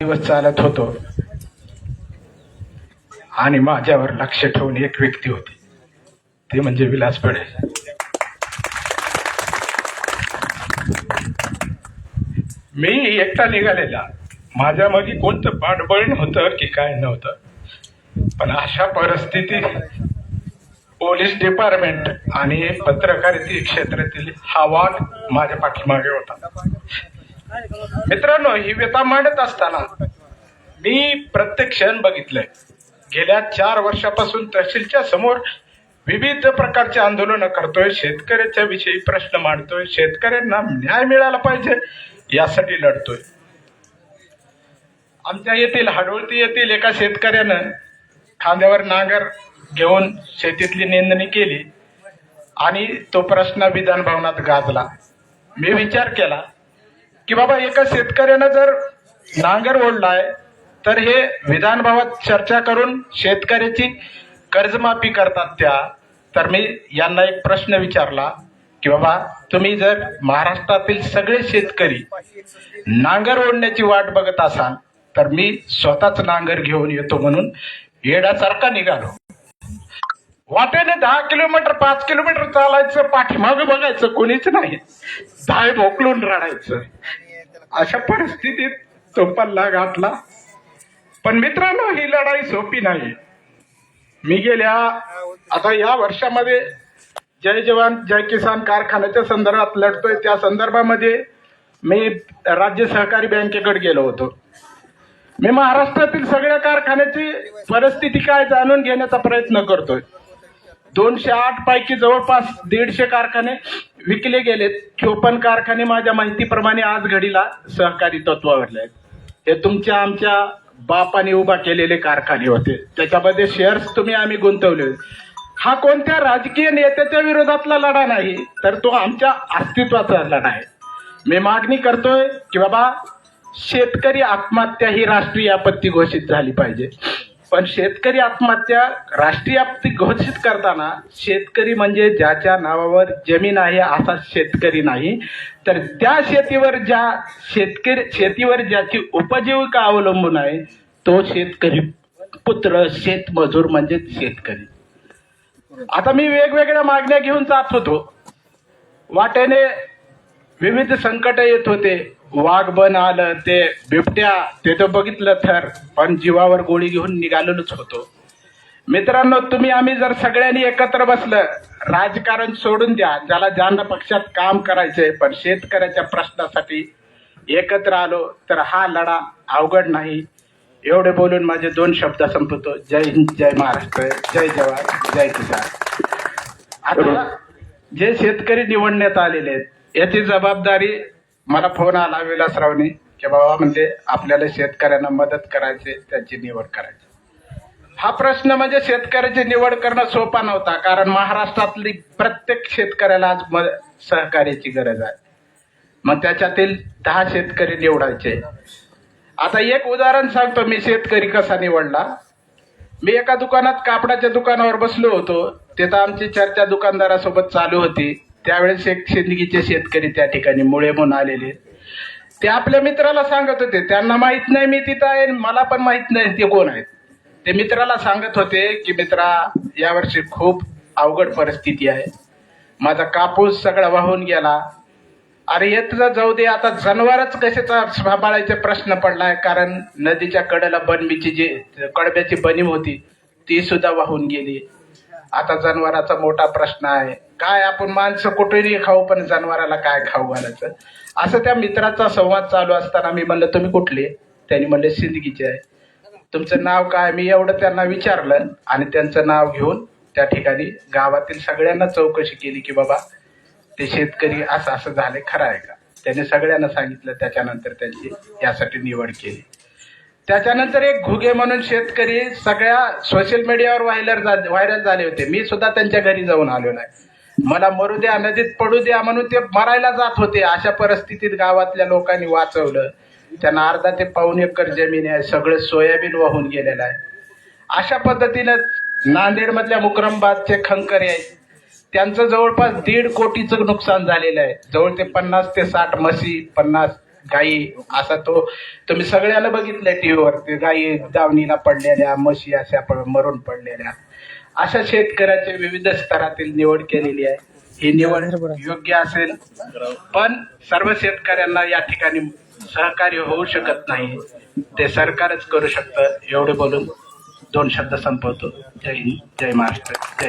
दिवस चालत होतो आणि माझ्यावर लक्ष ठेवून एक व्यक्ती होती, ती म्हणजे विलास पडे. मी एकटा निघालेला, माझ्यामध्ये कोणतं पाठबळ नव्हतं की काय नव्हतं, पण अशा परिस्थितीत पोलीस डिपार्टमेंट आणि पत्रकारिता क्षेत्रातील हा वाघ माझ्या पाठीमागे होता. मित्रांनो, ही व्यथा मांडत असताना मी प्रत्येक क्षण बघितलंय. गेल्या 4 वर्षापासून तहसीलच्या समोर विविध प्रकारचे आंदोलन करतोय, शेतकऱ्याच्या विषयी प्रश्न मांडतोय, शेतकऱ्यांना न्याय मिळाला पाहिजे यासाठी लढतोय. आमच्या येथील हाडोळती येथील एका शेतकऱ्यानं खांद्यावर नांगर घेऊन शेतीतली निंदणी केली आणि तो प्रश्न विधान भवनात गाजला. मी विचार केला की बाबा, एका शेतकऱ्यानं जर नांगर ओढलाय तर हे विधान भवनात चर्चा करून शेतकऱ्याची कर्जमाफी करतात त्या. तर मी यांना एक प्रश्न विचारला की बाबा, तुम्ही जर महाराष्ट्रातील सगळे शेतकरी नांगर ओढण्याची वाट बघत असाल तर मी स्वतःच नांगर घेऊन येतो म्हणून येड्यासारखा निघालो. वाटेने 10 किलोमीटर 5 किलोमीटर चालायचं, पाठीमागे बघायचं कोणीच नाही, धाय भोकलून रडायचं. अशा परिस्थितीत तो पल्ला गाठला. पण मित्रांनो, ही लढाई सोपी नाही. मी गेल्या आता या वर्षामध्ये जय जवान जय किसान कारखान्याच्या संदर्भात लढतोय. त्या संदर्भामध्ये मी राज्य सहकारी बँकेकडे गेलो होतो. मी महाराष्ट्रातील सगळ्या कारखान्याची परिस्थिती काय जाणून घेण्याचा प्रयत्न करतोय. 208 पैकी जवळपास 150 कारखाने विकले गेलेत. 54 कारखाने माझ्या माहितीप्रमाणे आज घडीला सहकारी तत्वावरले आहेत. हे तुमच्या आमच्या बापाने उभा केलेले कारखाने होते, त्याच्यामध्ये शेअर्स तुम्ही आम्ही गुंतवले. हा कोणत्या राजकीय नेत्याच्या विरोधातला लढा नाही, तर तो आमच्या अस्तित्वाचा लढा आहे. मी मागणी करतोय की बाबा, शेतकरी आत्महत्या ही राष्ट्रीय आपत्ती घोषित झाली पाहिजे. पण शेतकरी आत्महत्या राष्ट्रीय आपत्ती घोषित करताना शेतकरी म्हणजे ज्याच्या नावावर जमीन आहे असा शेतकरी नाही, तर त्या शेतीवर ज्याची उपजीविका अवलंबून आहे तो शेतकरी पुत्र, शेतमजूर म्हणजे शेतकरी. आता मी वेगवेगळ्या मागण्या घेऊन जात होतो. वाटेने विविध संकट येत होते. वाघ बन आलं, ते बिबट्या, ते तर बघितलं तर, पण जीवावर गोळी घेऊन निघालेलोच होतो. मित्रांनो, तुम्ही आम्ही जर सगळ्यांनी एकत्र बसलं, राजकारण सोडून द्या, ज्यांना पक्षात काम करायचंय, पण शेतकऱ्याच्या प्रश्नासाठी एकत्र आलो तर हा लढा अवघड नाही. एवढे बोलून माझे 2 शब्द संपवतो. जय हिंद, जय महाराष्ट्र, जय जवान जय किसान. आता जे शेतकरी निवडण्यात आलेले आहेत याची जबाबदारी, मला फोन आला विलासरावनी की बाबा म्हणजे आपल्याला शेतकऱ्यांना मदत करायची, त्यांची निवड करायची. हा प्रश्न म्हणजे शेतकऱ्याची निवड करणं सोपा नव्हता, कारण महाराष्ट्रातली प्रत्येक शेतकऱ्याला आज सहकार्याची गरज आहे. मग त्याच्यातील 10 शेतकरी निवडायचे. आता एक उदाहरण सांगतो, मी शेतकरी कसा निवडला. मी एका दुकानात, कापडाच्या दुकानावर बसलो होतो. तिथं आमची चर्चा दुकानदारासोबत चालू होती. त्यावेळेस एक सिंदगीचे शेतकरी त्या ठिकाणी मुळे म्हणून आलेले, ते आपल्या मित्राला सांगत होते. त्यांना माहित नाही मी तिथं आहे, मला पण माहित नाही ते कोण आहेत. ते मित्राला सांगत होते की मित्रा, यावर्षी खूप अवघड परिस्थिती आहे, माझा कापूस सगळा वाहून गेला. अरे येत जाऊ दे, आता जनावरच कशाचा सांभाळायचा प्रश्न पडलाय, कारण नदीच्या कडेला बनमीची जी कडब्याची बनीम होती ती सुद्धा वाहून गेली. आता जनावराचा मोठा प्रश्न आहे. काय आपण माणसं कुठेही खाऊ, पण जनावराला काय खाऊ घालायचं. असं त्या मित्राचा संवाद चालू असताना मी म्हणलं, तुम्ही कुठले? त्यांनी म्हणले, सिंदगीचे आहे. तुमचं नाव काय? मी एवढं त्यांना विचारलं आणि त्यांचं नाव घेऊन त्या ठिकाणी गावातील सगळ्यांना चौकशी केली की बाबा ते शेतकरी असं असं झाले, खरं आहे का? त्यांनी सगळ्यांना सांगितलं. त्याच्यानंतर त्यांची यासाठी निवड केली. त्याच्यानंतर एक घुगे म्हणून शेतकरी सगळ्या सोशल मीडियावर व्हायरल झाले होते. मी सुद्धा त्यांच्या घरी जाऊन आलो नाही. मला मरू द्या, नदीत पडू द्या म्हणून ते मरायला जात होते. अशा परिस्थितीत गावातल्या लोकांनी वाचवलं. त्यांना अर्धा ते पाऊण एकर जमीन आहे, सगळं सोयाबीन वाहून गेलेलं आहे. अशा पद्धतीनं नांदेड मधल्या मुकरमबादचे खंकरे आहेत, त्यांचं जवळपास 1.5 कोटीचं नुकसान झालेलं आहे. जवळ ते 50 ते 60 म्हशी, 50 गायी असा तो तुम्ही सगळ्याला बघितलंय टीव्हीवर ते गायी दावणीला पडलेल्या, म्हशी अशा मरून पडलेल्या. अशा शेतकऱ्याचे विविध स्तरातील निवड केलेली आहे. ही निवड योग्य असेल, पण सर्व शेतकऱ्यांना या ठिकाणी सहकार्य होऊ शकत नाही, ते सरकारच करू शकतं. एवढे बोलून 2 शब्द संपवतो. जय हिंद, जय महाराष्ट्र, जय